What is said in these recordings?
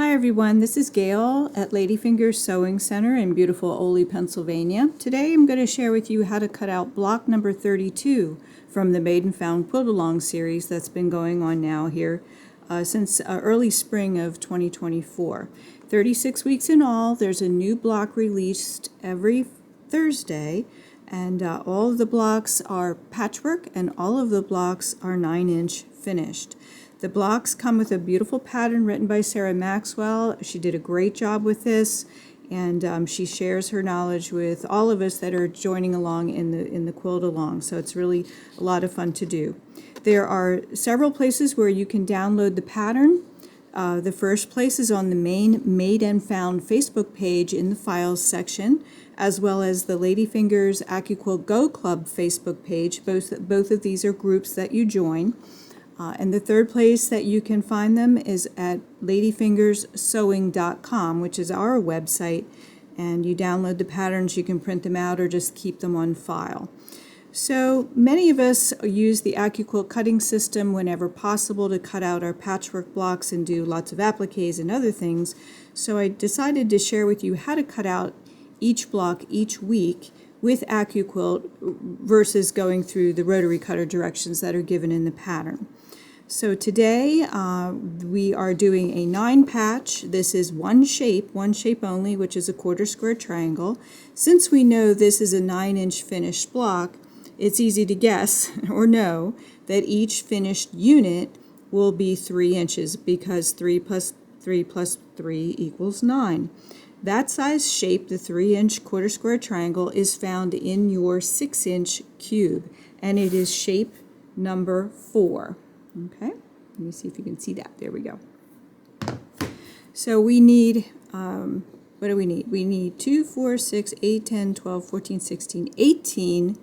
Hi everyone, this is Gail at Ladyfingers Sewing Center in beautiful Ole, Pennsylvania. Today I'm going to share with you how to cut out block number 32 from the Made and Found Quilt Along series that's been going on now here since early spring of 2024. 36 weeks in all. There's a new block released every Thursday, and all of the blocks are patchwork and all of the blocks are 9-inch finished. The blocks come with a beautiful pattern written by Sarah Maxwell. She did a great job with this, and she shares her knowledge with all of us that are joining along in the quilt along. So it's really a lot of fun to do. There are several places where you can download the pattern. The first place is on the main Made and Found Facebook page in the Files section, as well as the Ladyfingers AccuQuilt Go Club Facebook page. Both of these are groups that you join. And the third place that you can find them is at ladyfingerssewing.com, which is our website, and you download the patterns. You can print them out or just keep them on file. So many of us use the AccuQuilt cutting system whenever possible to cut out our patchwork blocks and do lots of appliques and other things. So I decided to share with you how to cut out each block each week with AccuQuilt versus going through the rotary cutter directions that are given in the pattern. So today we are doing a 9-patch. This is one shape only, which is a quarter square triangle. Since we know this is a 9-inch finished block, it's easy to guess or know that each finished unit will be 3 inches because 3 plus 3 plus 3 equals 9. That size shape, the 3-inch quarter square triangle, is found in your 6-inch cube, and it is shape number 4. Okay, let me see if you can see that. There we go. So we need, what do we need? We need 2, 4, 6, 8, 10, 12, 14, 16, 18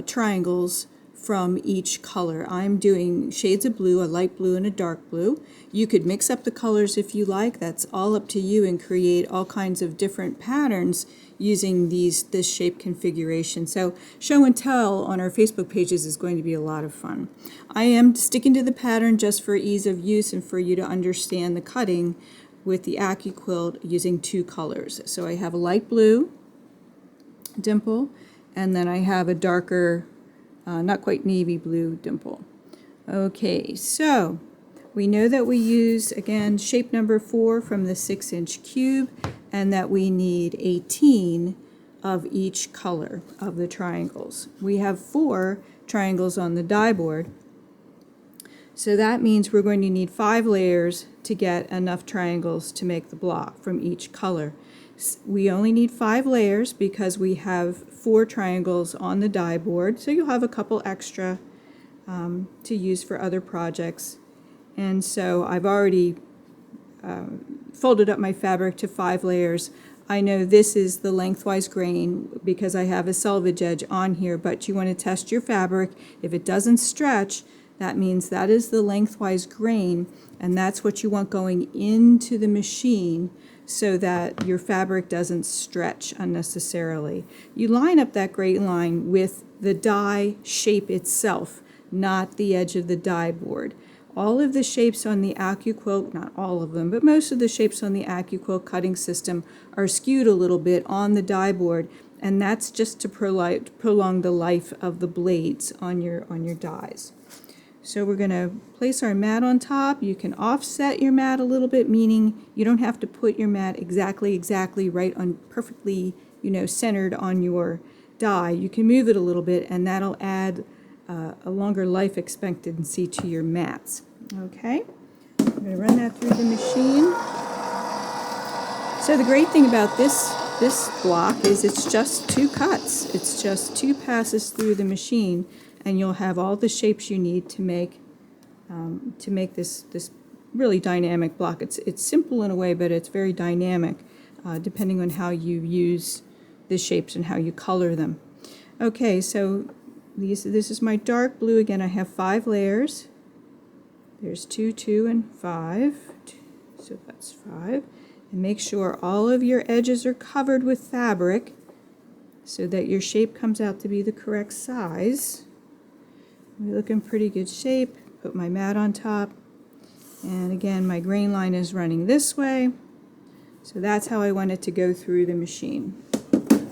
triangles from each color. I'm doing shades of blue, a light blue and a dark blue. You could mix up the colors if you like. That's all up to you, and create all kinds of different patterns using this shape configuration. So show and tell on our Facebook pages is going to be a lot of fun. I am sticking to the pattern just for ease of use and for you to understand the cutting with the AccuQuilt using 2 colors. So I have a light blue dimple, and then I have a darker not quite navy blue dimple. Okay, so we know that we use, again, shape number 4 from the 6-inch cube, and that we need 18 of each color of the triangles. We have 4 triangles on the die board, so that means we're going to need 5 layers to get enough triangles to make the block from each color. We only need 5 layers because we have 4 triangles on the die board, so you'll have a couple extra to use for other projects. And so I've already folded up my fabric to 5 layers. I know this is the lengthwise grain because I have a selvage edge on here, but you want to test your fabric. If it doesn't stretch, that means that is the lengthwise grain, and that's what you want going into the machine so that your fabric doesn't stretch unnecessarily. You line up that grain line with the die shape itself, not the edge of the die board. All of the shapes on the AccuQuilt, not all of them, but most of the shapes on the AccuQuilt cutting system are skewed a little bit on the die board, and that's just to prolong the life of the blades on your dies. So we're going to place our mat on top. You can offset your mat a little bit, meaning you don't have to put your mat exactly right on, perfectly, centered on your die. You can move it a little bit, and that'll add a longer life expectancy to your mats. Okay, I'm going to run that through the machine. So the great thing about this block is it's just 2 cuts. It's just 2 passes through the machine, and you'll have all the shapes you need to make this really dynamic block. It's simple in a way, but it's very dynamic depending on how you use the shapes and how you color them. Okay, so this is my dark blue. Again, I have 5 layers. There's 2, 2, and 5. So that's 5. And make sure all of your edges are covered with fabric so that your shape comes out to be the correct size. We look in pretty good shape. Put my mat on top. And again, my grain line is running this way. So that's how I want it to go through the machine. Okay.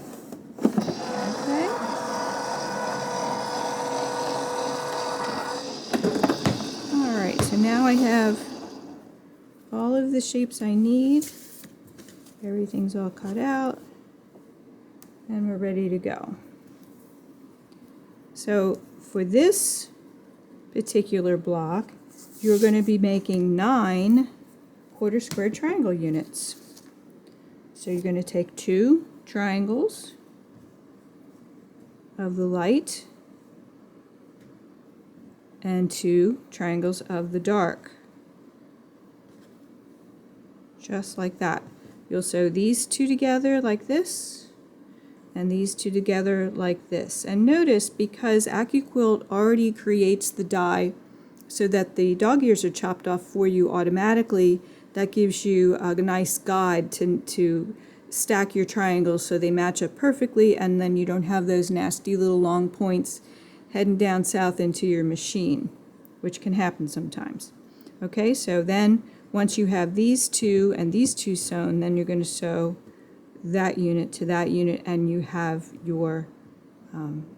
All right, so now I have all of the shapes I need. Everything's all cut out, and we're ready to go. So for this particular block, you're going to be making 9 quarter square triangle units. So you're going to take 2 triangles of the light and 2 triangles of the dark. Just like that. You'll sew these 2 together like this, and these 2 together like this. And notice, because AccuQuilt already creates the die so that the dog ears are chopped off for you automatically, that gives you a nice guide to stack your triangles so they match up perfectly, and then you don't have those nasty little long points heading down south into your machine, which can happen sometimes. Okay, so then once you have these 2 and these 2 sewn, then you're going to sew that unit to that unit, and you have your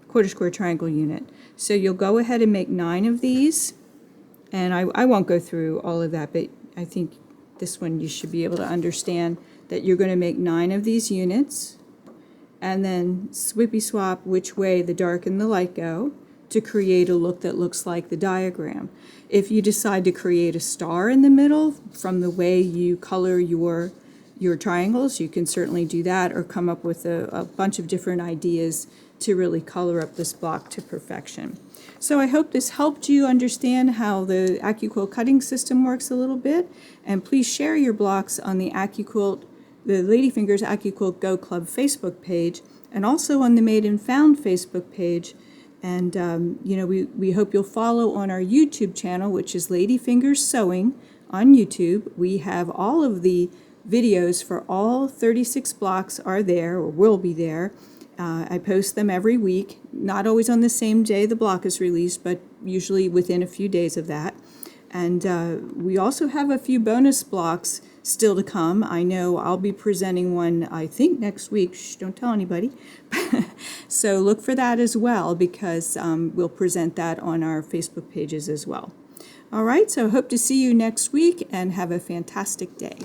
quarter square triangle unit. So you'll go ahead and make 9 of these, and I won't go through all of that, but I think this one you should be able to understand that you're going to make 9 of these units, and then swippy swap which way the dark and the light go to create a look that looks like the diagram. If you decide to create a star in the middle from the way you color your triangles, you can certainly do that, or come up with a bunch of different ideas to really color up this block to perfection. So I hope this helped you understand how the AccuQuilt cutting system works a little bit, and please share your blocks on the AccuQuilt, the Ladyfingers AccuQuilt Go Club Facebook page, and also on the Made and Found Facebook page. And you know, we hope you'll follow on our YouTube channel, which is Ladyfingers Sewing on YouTube. We have all of the videos for all 36 blocks are there, or will be there. I post them every week, not always on the same day the block is released, but usually within a few days of that. And we also have a few bonus blocks still to come. I know I'll be presenting one, I think, next week. Shh, don't tell anybody. So look for that as well, because we'll present that on our Facebook pages as well. All right, so hope to see you next week, and have a fantastic day.